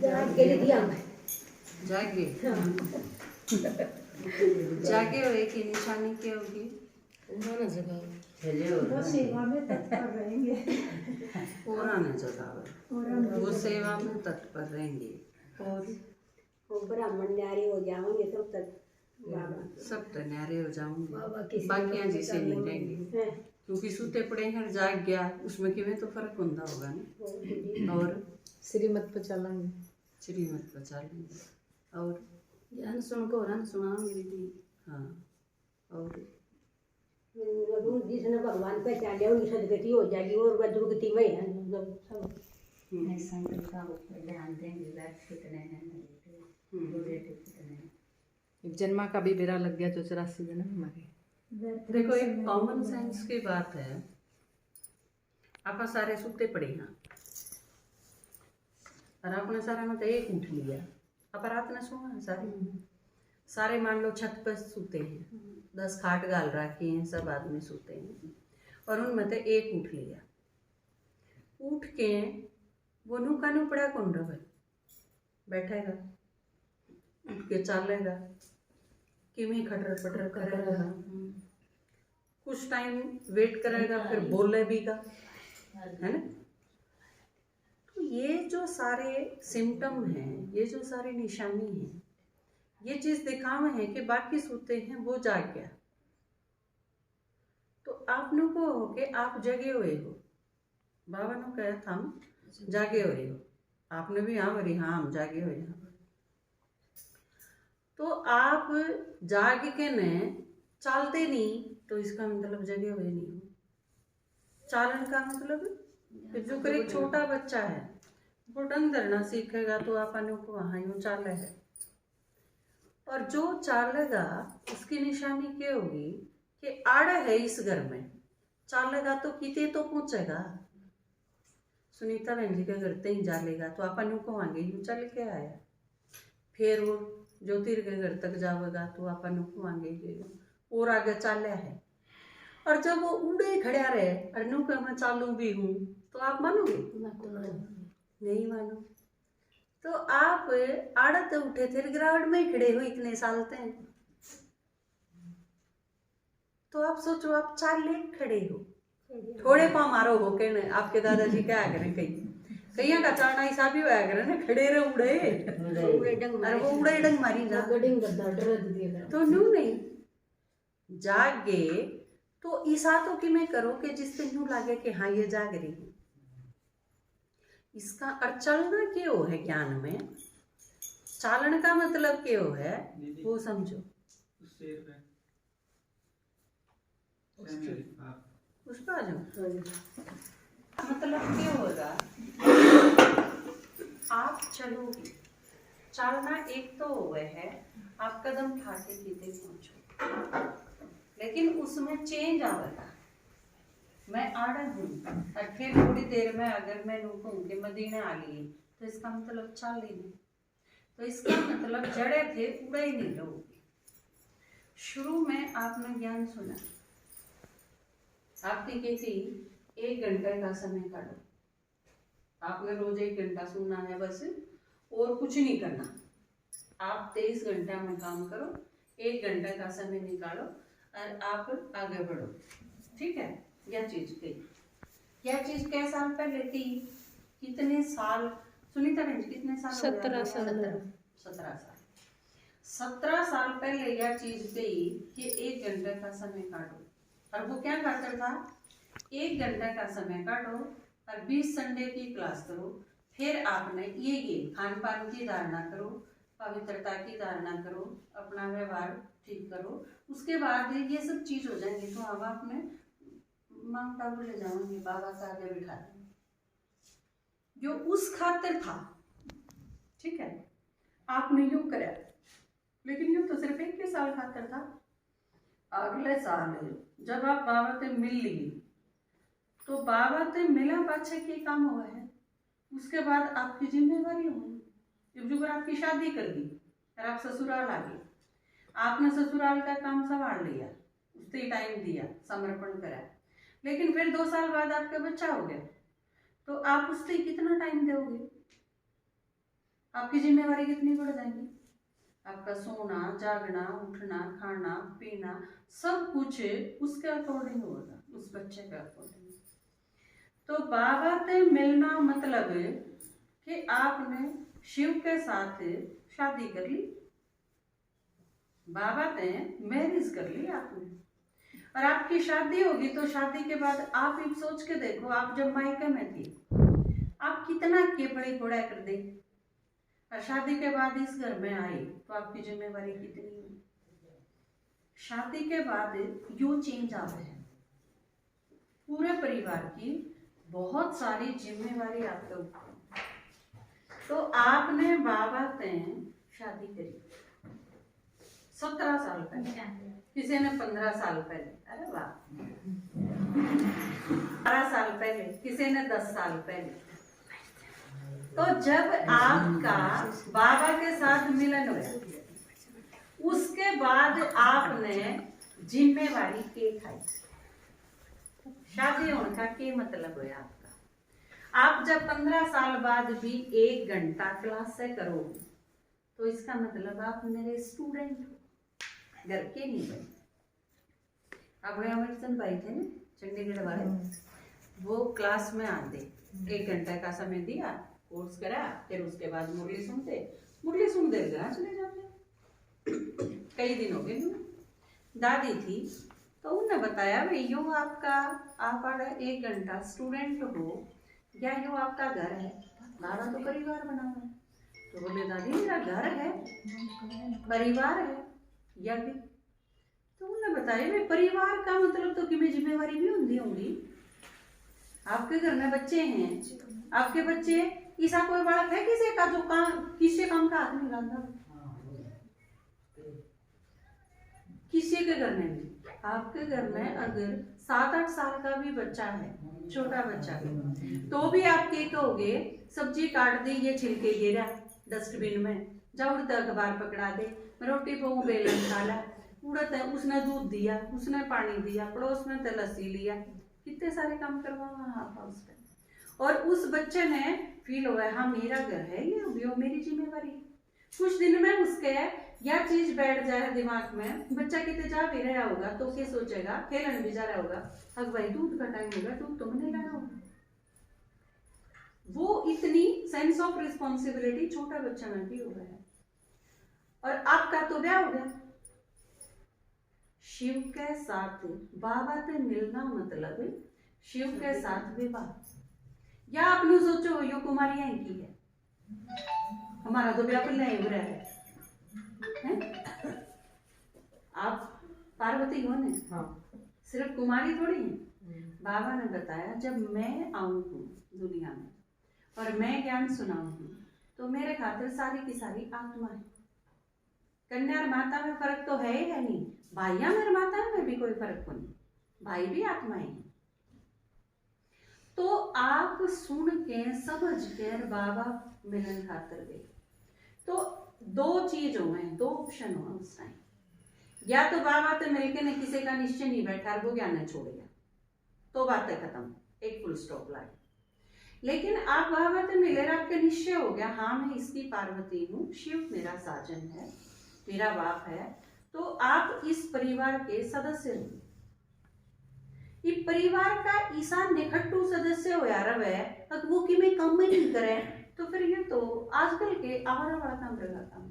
जाके दिया मैं जागे जागे हुए की निशानी क्या होगी? पुराना जगह वो सेवा में तत्पर रहेंगे पुराना जगह वो सेवा में तत्पर रहेंगे और वो ब्राह्मण न्यारे हो जाओगे तब तक बाबा सब तो न्यारे हो जाऊंगे, बाबा किसी बाकियां जैसे नहीं रहेंगे हैं क्योंकि सूते पड़े हैं जाग गया उसमें किमें तो फर्क होता होगा ना। और श्रीमत पर चलेंगे, श्रीमत बचा लेंगे और ज्ञान सुन को रन सुनाओगे दीदी। हाँ और जिसने भगवान पहचान लिया उनकी सदगति हो जाएगी और वह दुर्गति में है सब संकल्प का ऊपर ध्यान देंगे वैक्स कितने हैं कितने हैं। एक जन्मा का भी बेरा लग गया जो 84 जन्म हमारे। देखो एक कॉमन सेंस की बात है, आप सारे सूते पड़े हैं और आपने सारा मतलब एक उठ लिया, अब रात ने सोना है सारे मान लो छत पर सूते हैं, 10 खाट गाल रखी हैं, सब आदमी सूते हैं और उनमें से एक उठ लिया, उठ के वो नू का नू पड़ा कौन रहा बैठेगा, उठ के चलेगा किमें खटर पटर करेगा, कुछ टाइम वेट करेगा फिर बोले भी का, है ना। तो ये जो सारे सिम्टम हैं, ये जो सारी निशानी हैं, ये चीज दिखावे है कि बाकी सूते हैं वो जाग गया, तो आप नो को हो कि आप जगे हुए हो, बाबा ने कहा था हम जागे हुए हो, आपने भी हाँ बोली हाँ हम जागे हुए हैं, तो आप जाग के ने चलते नहीं तो इसका मतलब जगे हुए नहीं हो। चालन का मतलब जो कर एक छोटा बच्चा है वो डंग धरना सीखेगा तो अपन को वहाँ यूँ चाल है, और जो चालेगा उसकी निशानी क्या होगी कि आड़ा है इस घर में, चालेगा तो किते तो पहुंचेगा। सुनीता बहन जी के घर ते ही जालेगा तो अपन को आगे यूँ चल के आया, फिर वो ज्योतिर के घर तक जाएगा तो अपन को आगे और आगे चाल्या है, और जब वो उड़े खड़ा रहे और नू का मैं चालू भी हूँ तो आप मानोगे? नहीं मानो। तो आप आड़त उठे थे गिरावट में ही खड़े हो इतने साल थे, तो आप सोचो आप 4 लेख खड़े हो, थोड़े पाँव मारो हो के न आपके दादाजी क्या करें, कहीं का चालना हिसाब ही होया करे ना, खड़े रहे उड़े और वो उड़े डंग मारी ना तो नू नहीं जागे, तो ईसा तो कि मैं करो कि जिससे यूं लगे कि हाँ ये जाग रही है, इसका और चलना क्यों है ज्ञान में, चालन का मतलब क्यों है वो समझो। उस पर आ जाओ, मतलब क्यों होगा आप चलोगे, चलना एक तो हुआ है आप कदम उठाते किते पहुंचो, लेकिन उसमें चेंज आएगा। मैं आड़ा हूँ और फिर थोड़ी देर में अगर मैं कहूँ कि मदीना आ गई तो इसका मतलब चल ही नहीं, तो इसका मतलब जड़े थे उड़े ही नहीं रहोगे। शुरू में आपने ज्ञान सुना, आपकी कहती 1 घंटे का समय काटो, आपने रोज 1 घंटा सुनना है बस और कुछ नहीं करना, आप 23 घंटा में काम करो, 1 घंटे का समय निकालो और आप आगे बढ़ो, ठीक है। यह चीज कही, यह चीज कै साल पहले थी, कितने साल सुनीता बहन कितने साल? 17 साल 17 साल पहले यह चीज कही कि 1 घंटे का समय काटो, और वो क्या करता था 1 घंटे का समय काटो और 20 संडे की क्लास करो, फिर आपने ये खान पान की धारणा करो, पवित्रता की धारणा करो, अपना व्यवहार ठीक करो, उसके बाद ये सब चीज हो जाएंगी तो अब आपने मांग टाबू ले जाऊंगी बाबा का आगे बिठा देंगे, जो उस खातिर था, ठीक है। आपने यूं कराया, लेकिन यूं तो सिर्फ 1 साल खातिर था। अगले साल जब आप बाबा से मिल ली तो बाबा से मिला पाछे के काम हुआ है, उसके बाद आपकी जिम्मेवारी होगी। जब आपकी शादी कर दी और आप ससुराल आ गए, आपने ससुराल का काम संभाल लिया, उससे टाइम दिया, समर्पण करा, लेकिन फिर 2 साल बाद आपका बच्चा हो गया तो आप उससे कितना टाइम दोगे? आपकी जिम्मेवारी कितनी बढ़ जाएगी? आपका सोना, जागना, उठना, खाना, पीना सब कुछ उसके अकॉर्डिंग होगा, उस बच्चे के अकॉर्डिंग। तो बाबा से मिलना मतलब कि आपने शिव के साथ शादी कर ली, बाबा से मैरिज कर ली आपने, और आपकी शादी होगी तो शादी के बाद आप एक सोच के देखो, आप जब मायके में थी आप कितना केपड़ी फोड़ा कर दे, और शादी के बाद इस घर में आई तो आपकी जिम्मेवारी कितनी हुई? शादी के बाद यू चेंज आवे है, पूरे परिवार की बहुत सारी जिम्मेवारी आपके ऊपर। तो आपने बाबा से शादी करी 17 साल पहले, किसी ने 15 साल पहले, अरे वाह, 12 साल पहले, किसी ने 10 साल पहले। तो जब आपका बाबा के साथ मिलन हुआ, उसके बाद आपने जिम्मेवारी के खाई। शादी होने का क्या मतलब है आपका? आप जब 15 साल बाद भी 1 घंटा क्लास से करोगे तो इसका मतलब आप मेरे स्टूडेंट हो, घर के नहीं बने। अपने अमरचंद भाई थे ना चंडीगढ़ वाले, वो क्लास में आते, 1 घंटा का समय दिया, कोर्स करा, फिर उसके बाद मुरली सुनते घर चले जाते। कई दिन हो गए दादी थी तो उन्होंने बताया भाई यो आपका, आप 1 घंटा स्टूडेंट हो या यो आपका घर है? हमारा तो परिवार बना हुआ है। तो बोले दादी मेरा घर है, परिवार है या भी। तो उन्होंने बताया भाई परिवार का मतलब तो कि जिम्मेवारी भी होंगी। आपके घर में बच्चे हैं, आपके बच्चे ऐसा कोई बालक है किसी का जो किसी काम का हाथ नहीं डालता? किसी के घर में भी, आपके घर में अगर 7-8 साल का भी बच्चा है, छोटा बच्चा है, तो भी आप क्या कहोगे? सब्जी काट दी, ये छिलके गिरा डस्टबिन में, जा उड़ता अखबार पकड़ा दे, रोटी पाऊ बेलन खा ला, उड़ता है उसने दूध दिया, उसने पानी दिया, पड़ोस में तो लस्सी लिया, कितने सारे काम करवाओ आप उसका। और उस बच्चे ने फील हुआ हाँ मेरा घर है, ये मेरी जिम्मेवारी। कुछ दिन में उसके यह चीज बैठ जाए दिमाग में, बच्चा कितने जा भी रहा होगा तो क्या सोचेगा, खेलन भी जा रहा होगा, अब भाई दूध का टाइम होगा, दूध तो मैंने लाना होगा। वो इतनी सेंस ऑफ रिस्पॉन्सिबिलिटी छोटा बच्चा में भी हो गया है। और आपका तो ब्याह हो गया, शिव के साथ बाबा से मिलना मतलब शिव के साथ विवाह। या आप लोग सोचो यो कुमारियां की है, हमारा तो ब्याह पहले ही हो रहा है। आप पार्वती हो ने? हाँ। सिर्फ कुमारी थोड़ी है। बाबा ने बताया जब मैं आऊंगी दुनिया में और मैं ज्ञान सुनाऊंगी तो मेरे खातिर सारी की सारी आत्मा है। कन्या और माता में फर्क तो है ही नहीं, भाइया और माता में भी कोई फर्क नहीं, भाई भी आत्माएं हैं। तो आप सुन के समझ के बाबा मिलन खातर गए तो 2 चीज हो गए, 2 ऑप्शन हो उस टाइम। या तो बाबा तो मिलके ने किसी का निश्चय नहीं बैठा, वो ज्ञान ने छोड़ गया तो बातें खत्म, एक फुल स्टॉप लाए। लेकिन आप बाबा तो मिले, आपका निश्चय हो गया हाँ मैं इसकी पार्वती हूँ, शिव मेरा साजन है, मेरा बाप है, तो आप इस परिवार के सदस्य हो। ये परिवार का ईसा निखट्टू सदस्य हो यार अब वो कि मैं काम नहीं करे तो फिर ये तो आजकल के आवारा वाला काम रहेगा काम।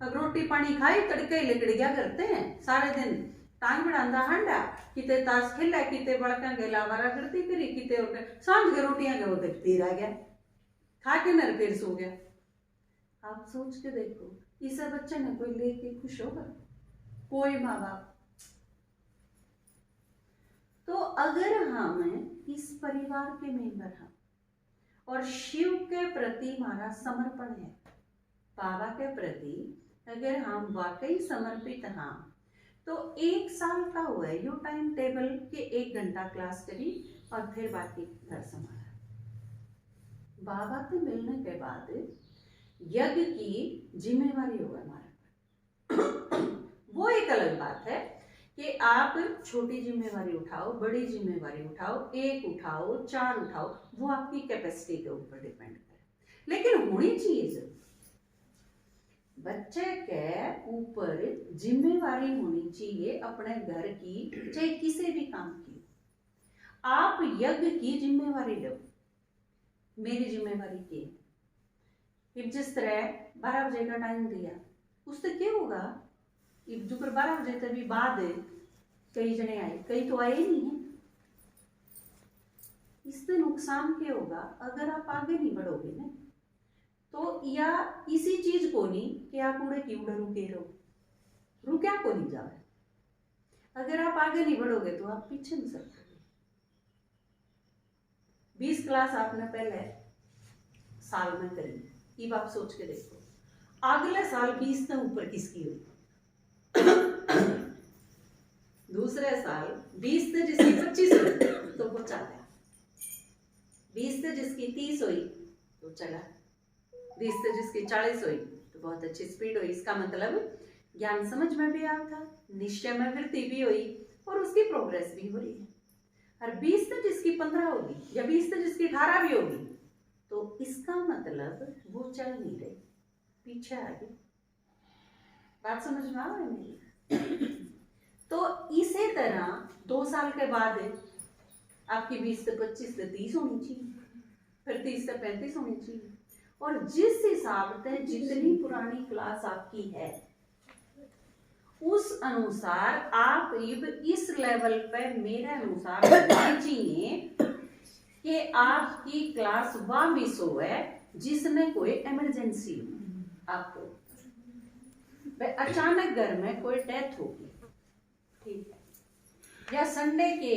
अब रोटी पानी खाई तड़के लिकड़ गया करते हैं सारे दिन, टांग बढ़ांदा हांडा, किते ताश खेला, किते बड़का गेला आवारा करती करी, किते और सांझ के रोटियां के वो देखती रह गया, खा के नर फिर सो गया। आप सोच के देखो इस बच्चे ने कोई लेके खुश होगा? कोई माँ बाप। तो अगर हम इस परिवार के मेंबर हैं और शिव के प्रति हमारा समर्पण है, बाबा के प्रति अगर हम वाकई समर्पित हैं तो 1 साल का हुआ है यो टाइम टेबल के 1 घंटा क्लास करी और फिर बाकी घर संभाला। बाबा से मिलने के बाद यज्ञ की जिम्मेवारी होगा हमारे पर। वो एक अलग बात है कि आप छोटी जिम्मेवारी उठाओ, बड़ी जिम्मेवारी उठाओ, 1 उठाओ, 4 उठाओ, वो आपकी कैपेसिटी के ऊपर डिपेंड करे। लेकिन होनी चाहिए जरूर। बच्चे के ऊपर जिम्मेवारी होनी चाहिए अपने घर की, चाहे किसी भी काम की। आप यज्ञ की जिम्मेवारी लो, मेरी जिम्मेवारी की है। जिस तरह 12 बजे का टाइम दिया, उससे क्या होगा? जो 12 बजे तक भी बाद कई जने आए, कई तो आए ही नहीं है। इससे नुकसान क्या होगा? अगर आप आगे नहीं बढ़ोगे ना, तो या इसी चीज को नहीं कि आप उड़े की उड़े रुके रहो, रुका को नहीं जाए। अगर आप आगे नहीं बढ़ोगे तो आप पीछे नहीं सकते। 20 क्लास आपने पहले साल में करी, अब आप सोच के देखो अगले साल 20 से ऊपर किसकी हुई? दूसरे साल 20 से जिसकी 25 हुई तो वो चला, 20 से जिसकी 30 हुई तो चला, 20 से जिसकी 40 हुई तो बहुत अच्छी स्पीड हुई। इसका मतलब ज्ञान समझ में भी आता, निश्चय में वृद्धि भी हुई और उसकी प्रोग्रेस भी हो रही है। और 20 से जिसकी 15 होगी या 20 से जिसकी 18 भी होगी तो इसका मतलब वो चल नहीं रही, पीछे आ गई। बात समझ में आ रही है मेरी? तो इसी तरह 2 साल के बाद आपकी 20 से 25 से 30 होनी चाहिए, फिर 30 से 35 होनी चाहिए। और जिस हिसाब से जितनी पुरानी क्लास आपकी है उस अनुसार आप इस लेवल पे मेरे अनुसार चाहिए कि आपकी क्लास वह मिस हो है जिसमें कोई इमरजेंसी हो। आपको अचानक घर में कोई डेथ होगी, ठीक है, या संडे के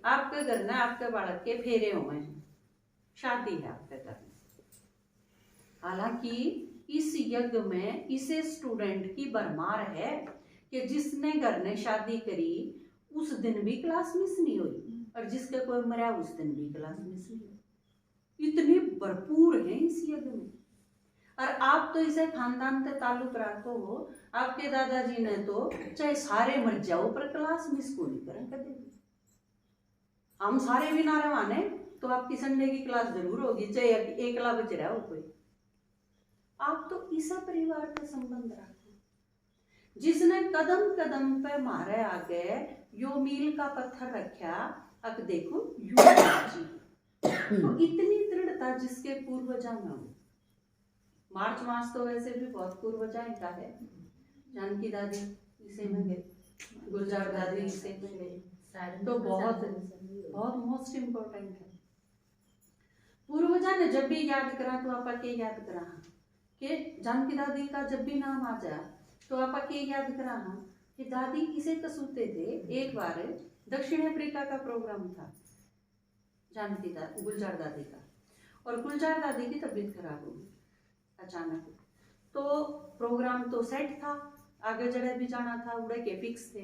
आपके घर में आपके बालक के फेरे हुए हैं, शादी है आपके घर में। हालांकि इस यज्ञ में इसे स्टूडेंट की भरमार है कि जिसने घर ने शादी करी उस दिन भी क्लास मिस नहीं हुई और जिसका कोई मरा उस दिन भी क्लास मिस नहीं हुई। इतने भरपूर हैं इस यज्ञ में। और आप तो इसे खानदान से ताल्लुक रखते हो, आपके दादाजी ने तो चाहे सारे मर जाओ पर क्लास मिस को नहीं करें कभी भी। हम सारे भी ना रवाने तो आपकी संडे की क्लास जरूर होगी, चाहे एकला बच रहा हो कोई। आप तो इस परिवार का संबंध रखो जिसने कदम कदम पे मारे आगे यो मील का पत्थर रखा। अब देखो जी तो इतनी दृढ़ता जिसके पूर्वजा में हो। मार्च मास तो वैसे भी बहुत पूर्वजाएं का है। जानकी दादी इसे में गए, गुलजार दादी इसे में गए, तो बहुत बहुत मोस्ट इम्पोर्टेंट है। पूर्वजा ने जब भी याद करा तो आपा के याद करा कि जानकी दादी का जब भी नाम आ जाए तो आपा के याद करा कि दादी किसे कसूते थे। एक बार दक्षिण अफ्रीका का प्रोग्राम था जानकी दादी गुलजार दादी का, और गुलजार दादी की तबीयत खराब हो गई अचानक। तो प्रोग्राम तो सेट था, आगे जगह भी जाना था, उड़े के फिक्स थे।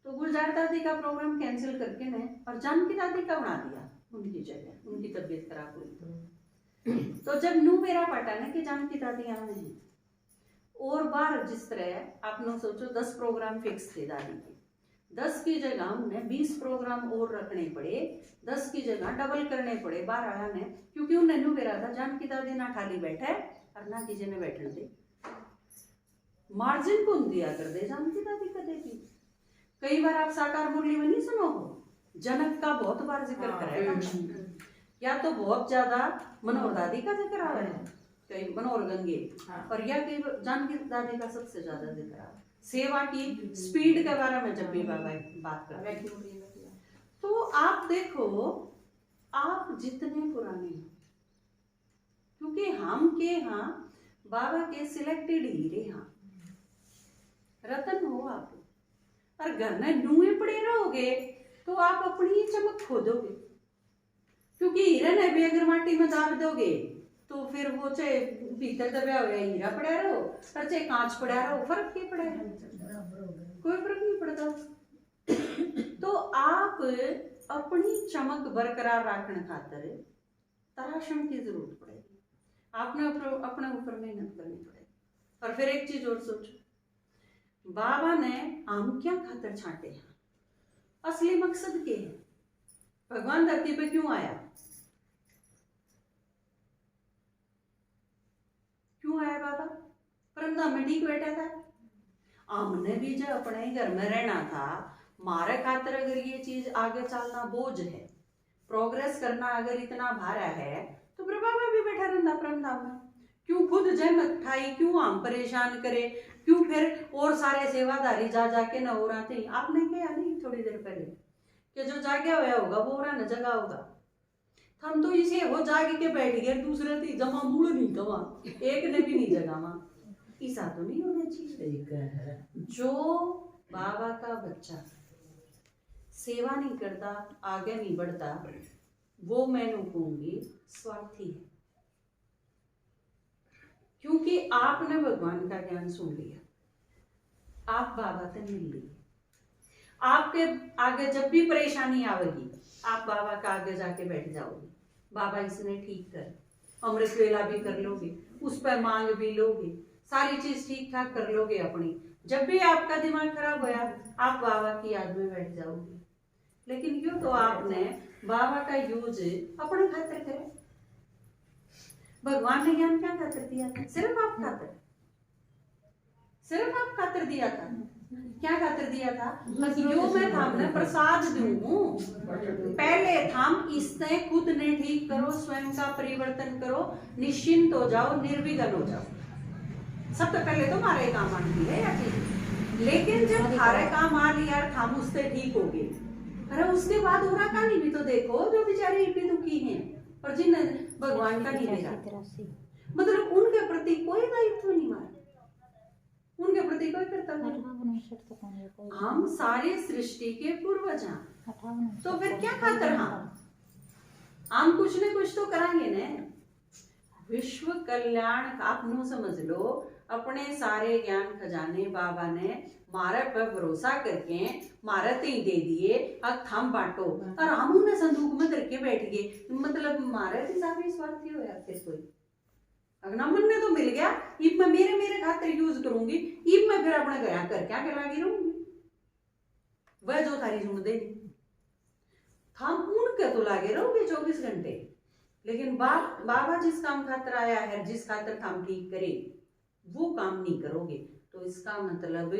तो गुलजार दादी का प्रोग्राम कैंसिल करके ने और जानकी दादी का बना दिया उनकी जगह, उनकी तबीयत खराब हुई। तो जब नू मेरा पटा ना कि जानकी दादी आना है और बार जिस तरह आपने सोचो 10 प्रोग्राम फिक्स थे दादी के, 10 की जगह उन्हें 20 प्रोग्राम और रखने पड़े, 10 की जगह डबल करने पड़े बार आया ने, क्योंकि उन्हें नू मेरा था जानकी दादी ना ठाली बैठे और ना किसी ने बैठने दे। मार्जिन कौन दिया कर दे जानकी दादी का देती। कई बार आप साकार मुरली में नहीं सुनो हो, जनक का बहुत बार जिक्र करेगा, या तो बहुत ज्यादा मनोहर दादी का जिक्र आ रहा है, कई मनोहर गंगे, और या कई जानकी दादी का सबसे ज्यादा जिक्र आ रहा है। सेवा की स्पीड के बारे में जब भी बाबा बात करते हैं तो आप देखो आप जितने पुराने हो, क्योंकि हम के यहाँ बाबा के सिलेक्टेड हीरे हाँ रतन हो आप, और घर में नुए पड़े रहोगे तो आप अपनी ही चमक खो दोगे। क्योंकि हीरा ने भी अगर माटी में दाब दोगे तो फिर वो चाहे भीतर दबा हुआ हीरा पड़ा रहो और चाहे कांच पड़ा रहो, फर्क क्या पड़ा है? कोई फर्क नहीं पड़ता। तो आप अपनी चमक बरकरार रखने खातर तराशम की जरूरत पड़ेगी, आपने अपने ऊपर मेहनत करनी पड़ेगी। और फिर एक चीज और सोचो, बाबा ने हम क्या खातर छांटे हैं, असली मकसद क्या है? भगवान धरती पे क्यों आया? परम धाम में ठीक बैठा था। हमने भी जब अपने घर में रहना था, मारे खातर अगर ये चीज आगे चलना बोझ है, प्रोग्रेस करना अगर इतना भारा है, तो फिर बाबा भी बैठा रहना परम धाम में। क्यों खुद जहमत उठाई, क्यों हम परेशान करे, क्यों फिर और सारे सेवादारी जा जाके न हो रहा थे। आपने क्या नहीं थोड़ी देर पहले कि जो जागे हुआ होगा वो रहा न जगा होगा। हम तो इसे हो जाग के बैठ गए, दूसरे थी जमा मूल नहीं कमा, एक ने भी नहीं जगावा। ऐसा तो नहीं होना चाहिए। जो बाबा का बच्चा सेवा नहीं करता, आगे नहीं बढ़ता, वो मैं कहूंगी स्वार्थी है। क्योंकि आपने भगवान का ज्ञान सुन लिया, आप बाबा से मिल लिए, आपके आगे जब भी परेशानी आवेगी आप बाबा का आगे जाके बैठ जाओगे। बाबा इसने ठीक कर, अमृत वेला भी कर लोगे, उस पर मांग भी लोगे, सारी चीज ठीक ठाक कर लोगे अपनी। जब भी आपका दिमाग खराब होया आप बाबा की याद में बैठ जाओगे। लेकिन क्यों तो आपने बाबा का यूज अपने खातिर करे। भगवान ने ज्ञान क्या खातिर दिया था? सिर्फ आप खातिर, सिर्फ आप खातिर दिया था। क्या खातिर दिया था? बस यो मैं थामने प्रसाद दूं, पहले थाम इसने खुद ने ठीक करो, स्वयं का परिवर्तन करो, निश्चिंत हो जाओ, निर्विघ्न हो जाओ। सबसे पहले तो हमारे काम आती है या चीज, लेकिन जब हमारे काम आ लिया थाम उससे ठीक हो गए, अरे उसके बाद उरा कहानी भी तो देखो, जो बेचारे इतनी दुखी हैं और जिन भगवान का नहीं दे मतलब उनके प्रति कोई दायित्व नहीं मारा, उनके प्रति कोई कर्तव्य। हम सारे सृष्टि के पूर्वज हैं, तो फिर क्या खातर हम कुछ न कुछ तो करांगे ने। विश्व कल्याण आप नो समझ लो, अपने सारे ज्ञान खजाने बाबा ने मारे पर भरोसा करके मारे ते ही दे दिए, अब थम बांटो, और हम उन्हें संदूक में करके बैठ गए। मतलब मारे हिसाब से स्वार्थी हो यार फिर कोई। अगना मन ने तो मिल गया, इब मैं मेरे खातिर यूज करूंगी, इब मैं फिर अपने घर कर क्या करवागी रहूंगी, वह जो थारी सुन देगी। थम उनके तो लागे रहोगे 24 घंटे, लेकिन बाबा जिस काम खातिर आया है, जिस खातिर काम ठीक करे, वो काम नहीं करोगे। तो इसका मतलब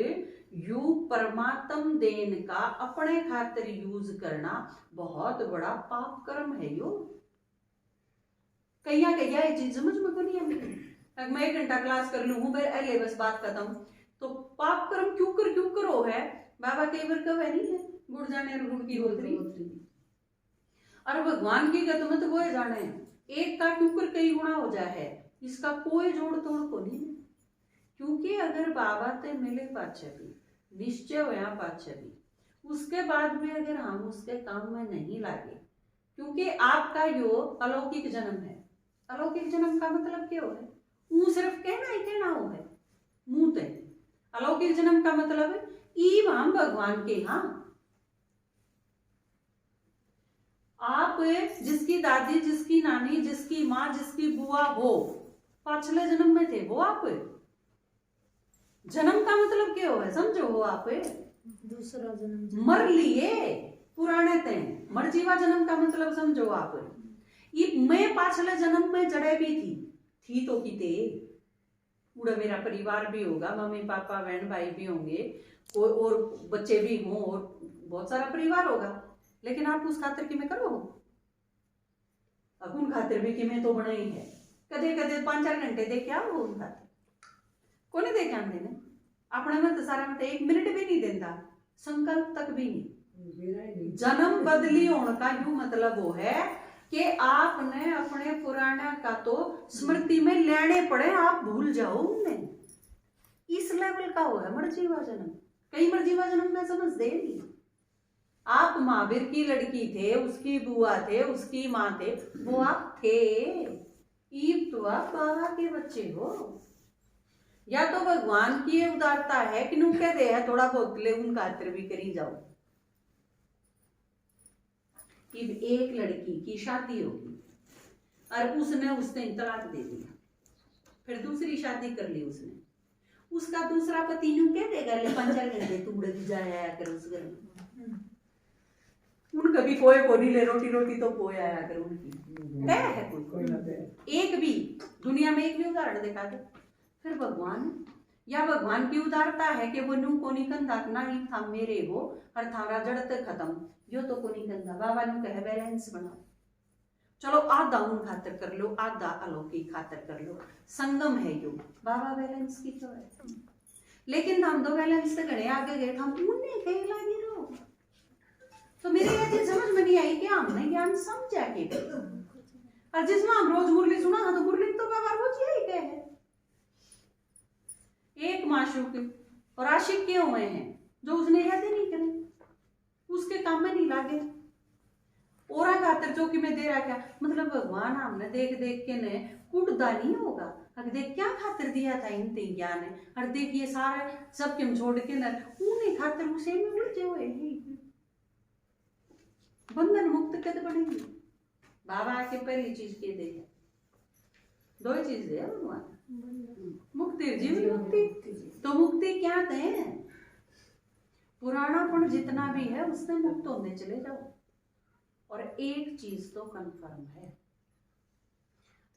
यू परमात्म देन का अपने खातिर यूज करना बहुत बड़ा पाप कर्म है। यो कहिया ये चीज समझ में को नहीं आती। मैं 1 घंटा क्लास कर लूं फिर अले बस बात खत्म, तो पाप कर्म क्यों करो है। बाबा कई बार कब है नहीं है गुड़ जाने गुड़ की होतरी, और भगवान की गत में तो वो जाने एक का क्यों कर कई गुणा हो जाए है, इसका कोई जोड़ तोड़ को नहीं। क्योंकि अगर बाबा ते मिले पाछे भी, निश्चय होया पाछे भी, उसके बाद भी अगर हम उसके काम में नहीं लागे, क्योंकि आपका यो अलौकिक जन्म है। अलौकिक जन्म का मतलब क्या है? वो सिर्फ कहना हो है मुंह ते। अलौकिक जन्म का मतलब है ईव हम भगवान के। हाँ, आप जिसकी दादी, जिसकी नानी, जिसकी माँ, जिसकी बुआ हो, पिछले जन्म में थे वो आप। जन्म का मतलब क्या हो है समझो, हो आप दूसरा जन्म मर लिए पुराने थे। मरजीवा जन्म का मतलब समझो आप। ये मैं पाछले जन्म में जड़े भी थी तो की थे। पूरा मेरा परिवार भी होगा, मम्मी पापा बहन भाई भी होंगे, और बच्चे भी हों, और बहुत सारा परिवार होगा। लेकिन आप उस खातिर की में करो, अब उन खातिर भी कि मैं तो बना ही है। कदे 5-4 घंटे देख क्या हो उन खातिर को नहीं देख आने ने अपने में तो सारा में 1 मिनट भी नहीं देता, संकल्प तक भी नहीं। जन्म बदली होने का यूं मतलब वो है कि आपने अपने पुराना का तो स्मृति में लेने पड़े, आप भूल जाओ उन्हें। इस लेवल का वो है मरजीवा जन्म। कई मरजीवा जन्म में समझ दे नहीं। आप महावीर की लड़की थे, उसकी बुआ थे, उसकी माँ थे, वो आप थे। ईब तो आप बाबा के बच्चे हो। या तो भगवान की ये उदारता है कि नु कह दे है थोड़ा बहुत ले उन खातिर भी करी जाओ। इब एक लड़की की शादी होगी और उसने तलाक दे दिया, फिर दूसरी शादी कर ली उसने। उसका दूसरा पति नु कह देगा ले 5-4 घंटे तू उड़ जाया कर उस घर में। उन कभी कोई को नहीं ले रोटी तो कोई आया कर उनकी है कोई एक भी दुनिया में एक भी उदाहरण दिखा दे। फिर भगवान या भगवान की उदारता है कि वो नू को नहीं कंधा ना ही था मेरे हो और थारा जड़त खत्म यो तो को नहीं कंधा बाबा नू कहे बैलेंस बनाओ। चलो आधा उन खातर कर लो, आधा अलौकिक खातर कर लो, संगम है यो बाबा बैलेंस की तो है। लेकिन हम दो बैलेंस से घड़े आगे गए हम उन्हें कहीं लगे रहो। तो मेरी ये चीज समझ में नहीं आई कि हमने ज्ञान समझा के और जिसमें हम रोज मुरली सुना तो मुरली तो बाबा रोज यही कहे एक माशूक और आशिक क्यों हुए हैं जो उसने याद ही नहीं करे, उसके काम में नहीं लागे। ओरा खातर जो कि मैं दे रहा क्या मतलब भगवान हमने देख देख के ने कुटदा नहीं होगा। अगर देख क्या खातर दिया था इन तीन ज्ञान है और देखिए सारा सब क्यों छोड़ के न उन्हें खातर उसे में उलझे हुए हैं। बंधन मुक्त कद बढ़ेंगे बाबा आके पहली चीज के दे दो ही चीज दे भगवान मुक्ति जीवन मुक्ति। तो मुक्ति क्या दे पुरानापन जितना भी है उससे मुक्त होने चले जाओ। और एक चीज तो कंफर्म है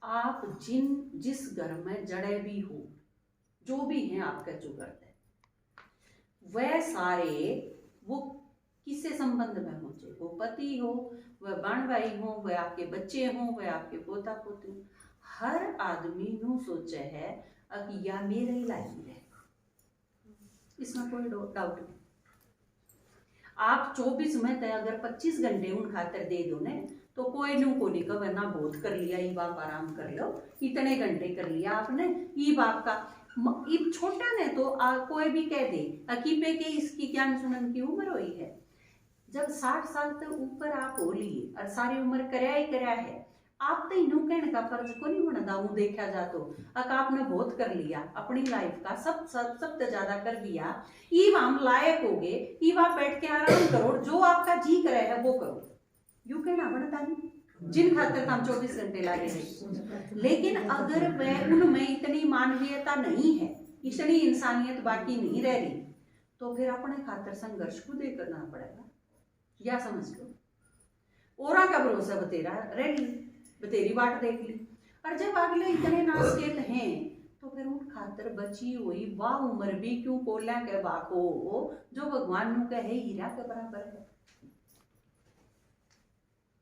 आप जिस घर में जड़े भी हो जो भी हैं आपका जो करते हैं वह सारे वो किससे संबंध में हो, चाहे वो पति हो वह बहन भाई हो वह आपके बच्चे हो वह आपके पोता पोती हो, हर आदमी नु सोचे है कि या मेरे ही लाइफ है, इसमें कोई डाउट नहीं। आप 24 में तय अगर 25 घंटे उन खातर दे दो ने तो कोई नू को नहीं कहे ना बहुत कर लिया ये बाप आराम कर लो इतने घंटे कर लिया आपने ये बाप का छोटा ने तो कोई भी कह दे अकीबे के इसकी ज्ञान सुनन की उम्र हुई है। जब 60 साल तक ऊपर आप हो लिए और सारी उम्र करया ही करया है आप तो इनू कहने का फर्ज को नहीं बनता हूँ देखा जा तो आपने बहुत कर लिया अपनी लाइफ का सब ज्यादा कर दिया ईव हम लायक हो गए ईव आप बैठ के आराम करो जो आपका जी करे है वो करो यू कहना बनता नहीं जिन खातर हम 24 घंटे लागे हैं। लेकिन अगर वह उनमें इतनी मानवीयता नहीं है इतनी इंसानियत बाकी नहीं रह रही तो फिर अपने खातर संघर्ष खुद ही करना पड़ेगा या समझ लो। ओरा का भरोसा बतेरा रह ली बतेरी बाट देख ली और जब अगले इतने नासकेत हैं तो फिर उन खातर बची हुई वाह उम्र भी क्यों कोल्या के बाको जो भगवान नु कहे हीरा के बराबर है।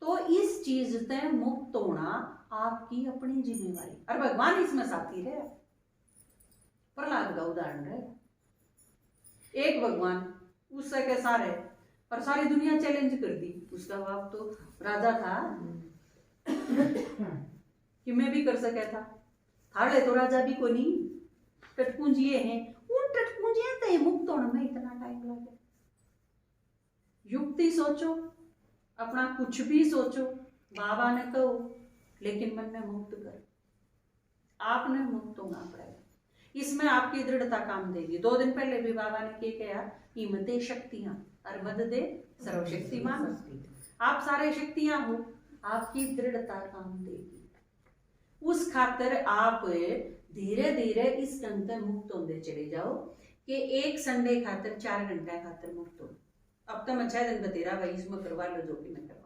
तो इस चीज से मुक्त होना आपकी अपनी जिम्मेवारी और भगवान इसमें साथी रहे। प्रहलाद का उदाहरण है एक भगवान उससे के सारे पर सारी दुनिया चैलेंज कर दी उसका बाप तो राजा था कि मैं भी कर सका था थाड़े तो राजा भी को नहीं टटपुंजिए हैं उन टटपुंजिए तो मुक्त होने में इतना टाइम लगे। युक्ति सोचो अपना कुछ भी सोचो बाबा ने कहो लेकिन मन में मुक्त कर आपने मुक्त होना पड़ेगा। इसमें आपकी दृढ़ता काम देगी। 2 दिन पहले भी बाबा ने क्या कीमते शक्तियां और मद दे सर्वशक्तिमान आप सारे शक्तियां हो आपकी दृढ़ता काम देगी। उस खातर आप धीरे धीरे इस ढंग से मुक्त होते चले जाओ कि एक संडे खातर 4 घंटा खातर मुक्त हो। अब तो मैं 6 दिन बतेरा भाई इसमें करवा लो जो कि मैं करवा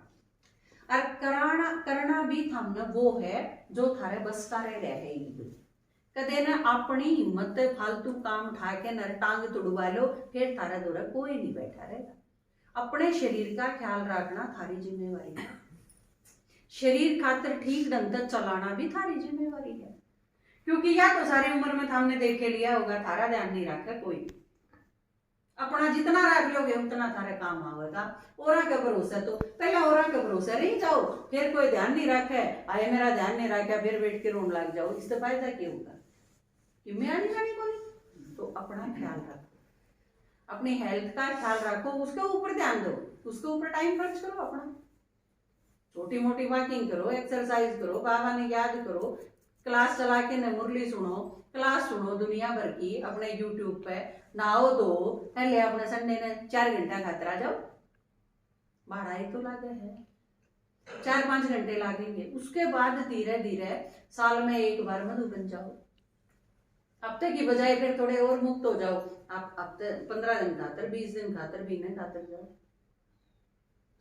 और करना भी थामना वो है जो थारे बस का रहे कदे ना अपनी हिम्मत फालतू काम उठा के न टांग तुड़वा लो फिर थारा दौरा कोई नहीं बैठा रहेगा। अपने शरीर का ख्याल रखना थारी जिम्मेवारी है। शरीर खातर ठीक ढंग से चलाना भी थारी जिम्मेवारी है क्योंकि या तो सारी उम्र में हमने देखे लिया होगा थारा ध्यान नहीं रखा कोई अपना जितना रख लोगे उतना थारे काम आवेगा। ओरा का भरोसा तो पहले ओरा का भरोसा नहीं जाओ फिर कोई ध्यान नहीं रखे आए मेरा ध्यान नहीं रखा फिर बैठ के रोन लग जाओ इससे फायदा क्या होगा कि मैं आनी जानी को नहीं। तो अपना ख्याल रखो अपनी हेल्थ का ख्याल रखो उसके ऊपर ध्यान दो उसके ऊपर टाइम खर्च करो अपना छोटी मोटी वॉकिंग करो एक्सरसाइज करो बाबा ने याद करो क्लास चला के न मुरली सुनो क्लास सुनो दुनिया भर की अपने यूट्यूब पे नहाओ दो पहले अपने संडे ने 4 घंटा खातर आ जाओ भाड़ा ही तो लागे है 4-5 घंटे लागेंगे। उसके बाद धीरे धीरे साल में एक बार मधु बन जाओ हफ्ते की बजाय फिर थोड़े और मुक्त हो जाओ आप हफ्ते 15 दिन खातर 20 दिन खातर महीने खातर जाओ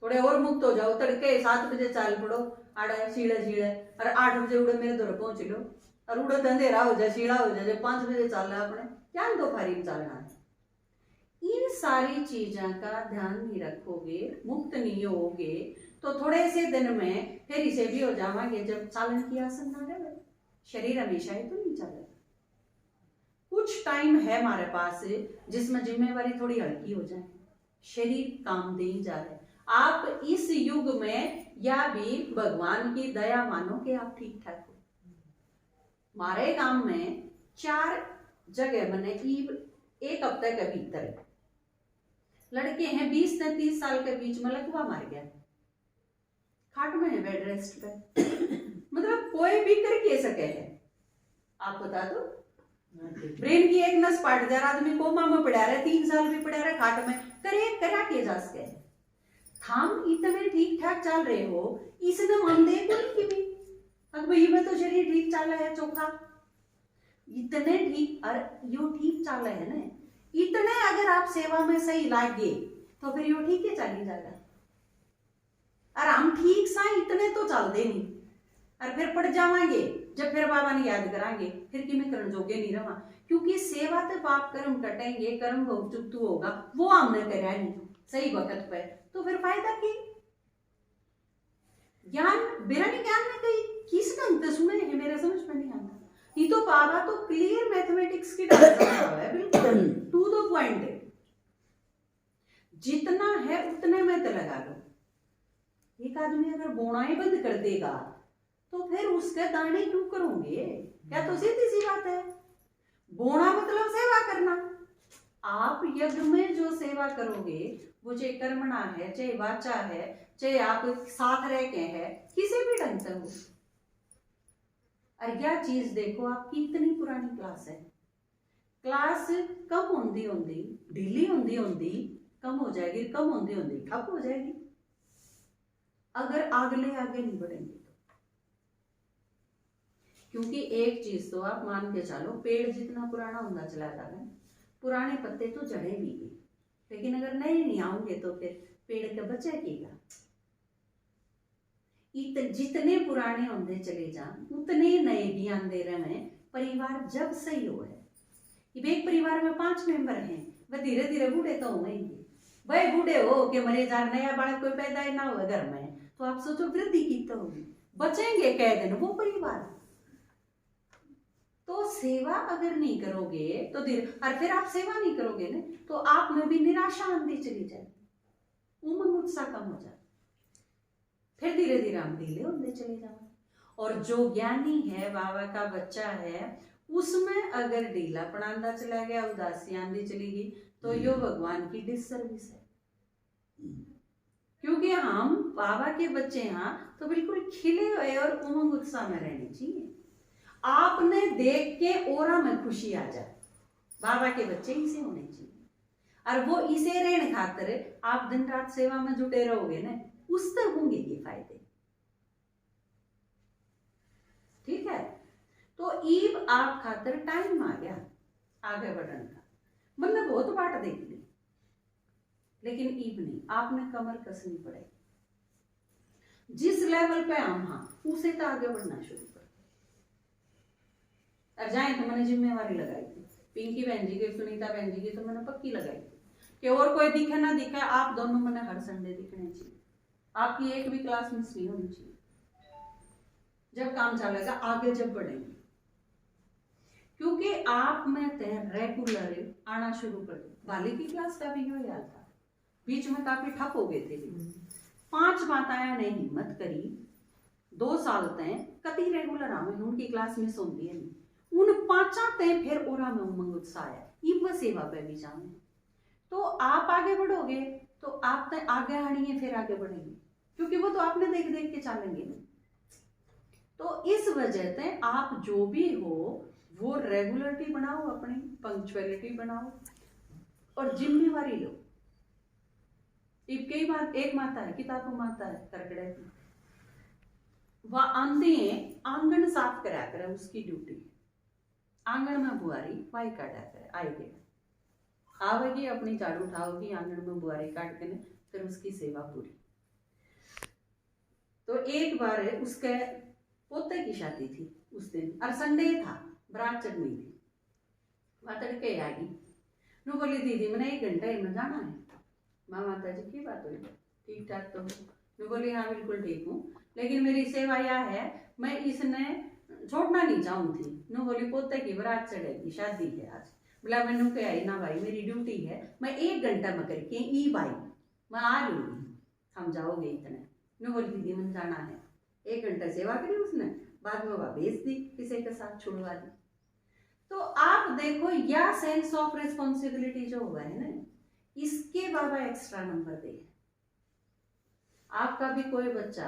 थोड़े और मुक्त हो जाओ। तड़के 7 बजे चाल पड़ो आड़े सीढ़े सीढ़े और 8 बजे उड़े मेरे दौर पहुंच लो और उड़ो अंधेरा हो जाए, शीला हो जाए, 5 बजे चल रहा अपने क्या दोपहरी में चलना है। इन सारी चीजों का ध्यान नहीं रखोगे, मुक्त नहीं होगे, तो थोड़े से दिन में फिर इसे भी हो जावांगे जब चालन की आसन ना रहे। शरीर हमेशा ही तो नहीं चलेगा। कुछ टाइम है हमारे पास जिसमें जिम्मेवारी थोड़ी हल्की हो जाए, शरीर काम दे ही जा रहे। आप इस युग में या भी भगवान की दया मानो कि आप ठीक ठाक हो। हमारे काम में 4 जगह मैंने एक हफ्ते के भीतर लड़के हैं 20 से 30 साल के बीच में लकवा मार गया, खाट में है, बेड रेस्ट पे। मतलब कोई भी करके सके है। आप बता दो, ब्रेन की एक नस पाट जा, आदमी कोमा में पड़ा रहे, 3 साल भी पड़ा रहे खाट में, करा के जा सके। हम इतने ठीक ठाक चल रहे हो, इसने मन दे की भी अब भाई में तो शरीर ठीक चल रहा है चोखा, इतने ठीक, और यो ठीक चल रहे है ना, इतने अगर आप सेवा में सही लागे तो फिर यो ठीक है चली जाएगा। और हम ठीक सा इतने तो चलते नहीं, और फिर पड़ जावांगे जब फिर बाबा ने याद करांगे, फिर कि मैं करण जोगे नहीं रहा, क्योंकि सेवा तो पाप कर्म कटेंगे, कर्म बहुत चुकतू होगा, वो हमने कराया नहीं सही वक्त पे, तो फिर फायदा की। ज्ञान बिरानी ज्ञान में कई किस ढंग से सुने हैं, मेरे समझ में नहीं आता। ये तो बाबा तो क्लियर मैथमेटिक्स की डाल है, बिल्कुल टू द पॉइंट है। जितना है उतने में तो लगा लो। एक आदमी अगर बोनाई बंद कर देगा तो फिर उसके दाने क्यों करोगे? क्या तो सीधी सी बात है। बोना मतलब सेवा करना। आप यज्ञ में जो सेवा करोगे वो चाहे कर्मणा है, चाहे वाचा है, चाहे आप साथ रह के है, किसी भी ढंग से हो। और यह चीज देखो, आपकी इतनी पुरानी क्लास है, क्लास कम होंदी होंदी ढीली होंदी होंदी कम हो जाएगी, कम होंदी होंदी ठप हो जाएगी अगर आगे नहीं बढ़ेंगे तो। क्योंकि एक चीज तो आप मान के चलो, पेड़ जितना पुराना होता चला जाए, पुराने पत्ते तो झड़ेंगे, लेकिन अगर नए नहीं आऊंगे तो फिर पेड़ के बचेगा। जितने पुराने होंगे चले जान, उतने नए भी आंदे रहे। परिवार जब सही हो है, एक परिवार में 5 मेंबर हैं, वह धीरे धीरे बूढ़े तो होंगे। वह बूढ़े हो के मरे जा, नया बालक कोई पैदा ही ना हो घर में, तो आप सोचो वृद्धि की तो होगी, बचेंगे कै दिन वो परिवार। तो सेवा अगर नहीं करोगे तो धीरे, और फिर आप सेवा नहीं करोगे ना तो आप में भी निराशा आंधी चली जाएगी, उमंग उत्साह कम हो जाए, फिर धीरे धीरे हम ढीले होते चले जाओ। और जो ज्ञानी है, बाबा का बच्चा है, उसमें अगर ढीलापन आंदा चला गया, उदासी आंधी चली गई, तो यो भगवान की डिससर्विस है। क्योंकि हम बाबा के बच्चे हैं तो बिल्कुल खिले हुए और उमंग उत्साह में रहने चाहिए। आपने देख के ओरा में खुशी आ जाए, बाबा के बच्चे इसे होने चाहिए। और वो इसे रहने खातिर आप दिन रात सेवा में जुटे रहोगे ना, उससे होंगे ये फायदे। ठीक है, तो ईब आप खातिर टाइम आ गया आगे बढ़ने का। मैंने बहुत बाट देख ली, लेकिन ईब नहीं, आपने कमर कसनी पड़ेगी। जिस लेवल पे हम हाँ, उसे तो आगे बढ़ना शुरू कर। और जाए तो मैंने जिम्मेवारी लगाई थी पिंकी बहन जी की, सुनीता बहन जी की, तो मैंने पक्की लगाई थी कि और कोई दिखे ना दिखे, आप दोनों मैंने हर संडे दिखने चाहिए, आपकी एक भी क्लास मिस नहीं होनी चाहिए। जब काम चलेगा आगे जब बढ़ेंगे, क्योंकि आप में रेगुलर आना शुरू कर दो। बाली की क्लास का भी यही हाल था, बीच में काफी ठप हो गए थे। 5 माताएं ने हिम्मत करी, 2 साल तक कति रेगुलर आवे, उनकी क्लास मिस होती है नहीं, उन 5 तक फिर ओरा में उमंग उत्साह है, इब सेवा पे भी जाने। तो आप आगे बढ़ोगे तो आप तक आगे आनी है, फिर आगे बढ़ेंगे, क्योंकि वो तो आपने देख देख के चलेंगे ना। तो इस वजह से आप जो भी हो वो रेगुलरिटी बनाओ, अपनी पंक्चुअलिटी बनाओ और जिम्मेवारी लो। कई बार एक माता है, किताबों माता है करकड़े की, वह आंधी आंगन साफ करा करे, उसकी ड्यूटी आंगन में बुआरी वाई काटा करे, आएगी आवेगी अपनी झाड़ू उठाओगी, आंगन में बुआरी काट के फिर उसकी सेवा पूरी। तो एक बार उसके पोते की शादी थी, उस दिन, और संडे था, बरात चढ़नी थी। वहाँ तड़के आ गई, नु बोली दीदी मैंने 1 घंटा ही में जाना है। माँ माता जी की बात हुई, ठीक ठाक तो हो? नु बोली हाँ बिल्कुल ठीक हूँ, लेकिन मेरी सेवा यह है, मैं इसने छोड़ना नहीं चाहूँगी। नु बोली पोते की बरात चढ़ेगी, शादी है आज। बोला मैनू कह आई ना भाई मेरी ड्यूटी है, मैं 1 घंटा में करके ई भाई मैं आ लूँगी, हम जाओगे इतने। नु बोली दीदी मैंने जाना है। 1 घंटा सेवा करी उसने, बाद में वह भेज दी, किसी के साथ छुड़वा दी। तो आप देखो या सेंस ऑफ रिस्पॉन्सिबिलिटी जो हुआ है ना, इसके बाबा एक्स्ट्रा नंबर दे। आपका भी कोई बच्चा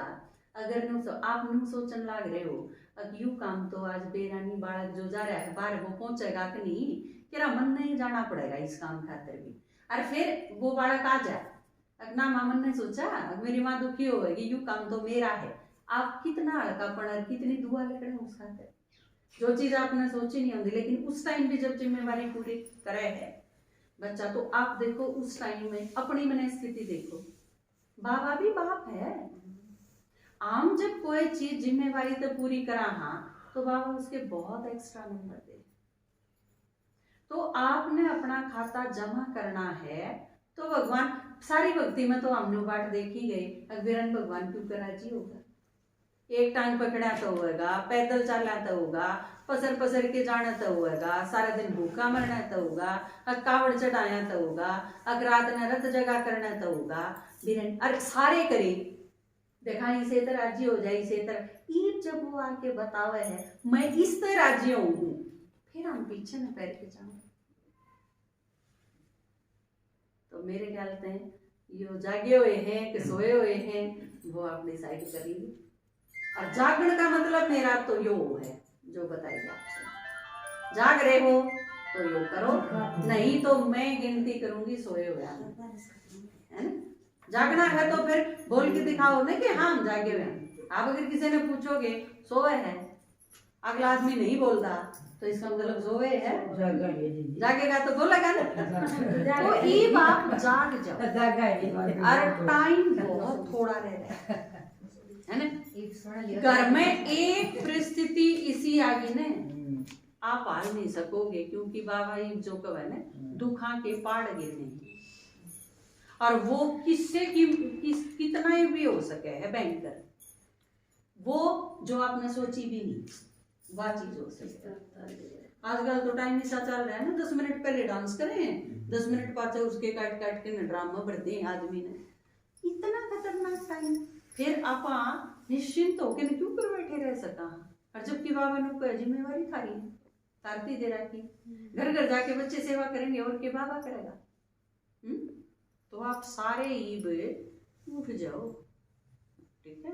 अगर आप सोचने लग रहे हो अब यू काम तो आज बेरानी बालक जो जा रहा है बाहर वो पहुंचेगा कि नहीं, तेरा मन नहीं जाना पड़ेगा इस काम खातिर भी। और फिर वो बालक आ जाए, अब ना मामन ने सोचा अब मेरी माँ दुखी होगी, यू काम तो मेरा है। आप कितना हल्कापन और कितनी दुआ लेकर उस खातिर, जो चीज आपने सोची नहीं होती, लेकिन उस टाइम भी जब जिम्मेवारी पूरी करे है बच्चा, तो आप देखो उस टाइम में अपनी मन स्थिति देखो, बाबा भी बाप है। आम जब कोई चीज जिम्मेवारी तो पूरी करा हाँ, तो बाबा उसके बहुत एक्स्ट्रा नंबर दे। तो आपने अपना खाता जमा करना है, तो भगवान सारी भक्ति में तो हमने बाट देखी गई, अकबरन भगवान क्यों कराजी होगा। एक टांग पकड़ा तो होगा, पैदल चलना तो होगा, पसर पसर के जाना तो होगा, सारा दिन भूखा मरना तो होगा, कावड़ चढ़ाया तो होगा, अग रात ने रथ जगा करना तो होगा, बिरन अरे सारे करे देखा इसे तरह राजी हो जाए, इसे तरह ईद जब वो आके बतावे है मैं इस तरह राजी हूँ, फिर हम पीछे न पैर के जाऊं। तो मेरे ख्याल से यो जागे हुए हैं कि सोए हुए हैं वो आप डिसाइड करेंगे। और जागरण का मतलब मेरा तो यो है जो बताइए आपसे, जाग रहे हो तो यो करो, नहीं तो मैं गिनती करूंगी सोए हुए, है ना। जागना है तो फिर बोल के दिखाओ ना कि हाँ हम जागे हुए हैं। आप अगर किसी ने पूछोगे सोए है, अगला आदमी नहीं बोलता तो इसका मतलब सोए है, जागेगा तो बोलेगा ना। तो ये आप जाग जाओ, और टाइम बहुत थोड़ा रह रहा है ना। घर में एक परिस्थिति इसी आ गई ना, आप हाल नहीं सकोगे, क्योंकि बाबा ये जो कह है ना दुखा के पाड़ गिरने, और वो किससे कितना ही भी हो सके है भयंकर, वो जो आपने सोची भी नहीं वह चीज हो सकती है। आजकल तो टाइम ऐसा चल रहा है ना, 10 मिनट पहले डांस करें, 10 मिनट पाछे उसके काट काट के ड्रामा भरते हैं आदमी ने, इतना खतरनाक टाइम। फिर आप निश्चिंत होकर क्यों कर बैठे रह सका, और जबकि बाबा ने जिम्मेवारी थारी है, तारती दे रखी, घर घर जाके बच्चे सेवा करेंगे और के बाबा करेगा। तो आप सारे ईब उठ जाओ, ठीक है।